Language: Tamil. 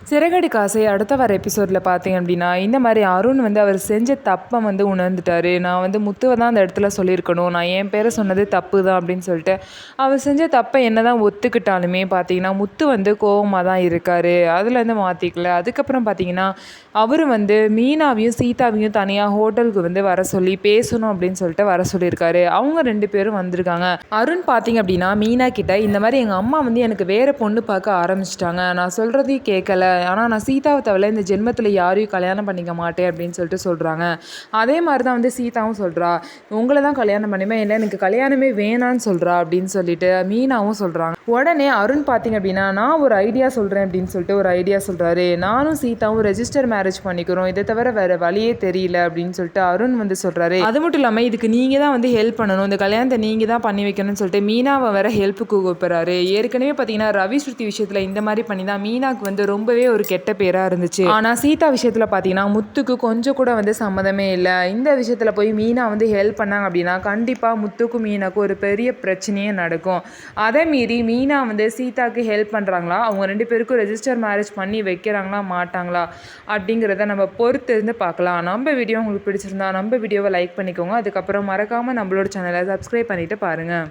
சிறகடி காசை அடுத்த வர எபிசோடில் பார்த்தீங்க அப்படின்னா, இந்த மாதிரி அருண் வந்து அவர் செஞ்ச தப்பை வந்து உணர்ந்துட்டாரு. நான் வந்து முத்துவை தான் அந்த இடத்துல சொல்லியிருக்கணும். நான் என் பேரை சொன்னது தப்பு தான் அப்படின்னு சொல்லிட்டு, அவர் செஞ்ச தப்பை என்ன தான் ஒத்துக்கிட்டாலுமே பார்த்தீங்கன்னா, முத்து வந்து கோவமாக தான் இருக்கார். அதுலேருந்து மாற்றிக்கல. அதுக்கப்புறம் பார்த்தீங்கன்னா, அவர் வந்து மீனாவையும் சீதாவையும் தனியாக ஹோட்டலுக்கு வந்து வர சொல்லி பேசணும் அப்படின்னு சொல்லிட்டு வர சொல்லியிருக்காரு. அவங்க 2 பேரும் வந்திருக்காங்க. அருண் பார்த்தீங்க அப்படின்னா, மீனா கிட்ட இந்த மாதிரி எங்கள் அம்மா வந்து எனக்கு வேறு பொண்ணு பார்க்க ஆரம்பிச்சிட்டாங்க. நான் சொல்கிறதையும் கேட்கல. ஆனால் நான் சீதாவை தவிர இந்த ஜென்மத்தில் யாரையும் கல்யாணம் பண்ணிக்க மாட்டேன் அப்படின்னு சொல்லிட்டு சொல்கிறாங்க. அதே மாதிரி தான் வந்து சீதாவும் சொல்கிறா, உங்களை தான் கல்யாணம் பண்ணிப்பேன், இல்லை எனக்கு கல்யாணமே வேணான்னு சொல்கிறா அப்படின்னு சொல்லிட்டு மீனாவும் சொல்கிறாங்க. உடனே அருண் பார்த்தீங்க அப்படின்னா, நான் ஒரு ஐடியா சொல்கிறேன் அப்படின்னு சொல்லிட்டு ஒரு ஐடியா சொல்கிறாரு. நானும் சீதாவும் ரெஜிஸ்டர் மேரேஜ் பண்ணிக்கிறோம், இதை தவிர வேறு வழியே தெரியல அப்படின்னு சொல்லிட்டு அருண் வந்து சொல்கிறாரு. அது மட்டும் இல்லாமல் இதுக்கு நீங்கள் தான் வந்து ஹெல்ப் பண்ணணும், இந்த கல்யாணத்தை நீங்கள் தான் பண்ணி வைக்கணும்னு சொல்லிட்டு மீனாவை வேற ஹெல்ப்புக்கு கூப்பிட்றாரு. ஏற்கனவே பார்த்தீங்கன்னா ரவி ஸ்ருதி விஷயத்தில் இந்த மாதிரி பண்ணி தான் மீனாவுக்கு வந்து ரொம்பவே ஒரு கெட்ட பேராக இருந்துச்சு. ஆனால் சீதா விஷயத்தில் பார்த்தீங்கன்னா முத்துக்கு கொஞ்சம் கூட வந்து சம்மதமே இல்லை. இந்த விஷயத்தில் போய் மீனா வந்து ஹெல்ப் பண்ணாங்க அப்படின்னா கண்டிப்பாக முத்துக்கும் மீனாக்கும் ஒரு பெரிய பிரச்சனையே நடக்கும். அதை மீறி மீனா வந்து சீதாவுக்கு ஹெல்ப் பண்ணுறாங்களா, அவங்க 2 பேருக்கும் ரெஜிஸ்டர் மேரேஜ் பண்ணி வைக்கிறாங்களா மாட்டாங்களா அப்படிங்கிறத நம்ம பொறுத்து இருந்து பார்க்கலாம். நம்ம வீடியோ உங்களுக்கு பிடிச்சிருந்தா நம்ம வீடியோவை லைக் பண்ணிக்கோங்க. அதுக்கப்புறம் மறக்காமல் நம்மளோட சேனலை சப்ஸ்கிரைப் பண்ணிவிட்டு பாருங்கள்.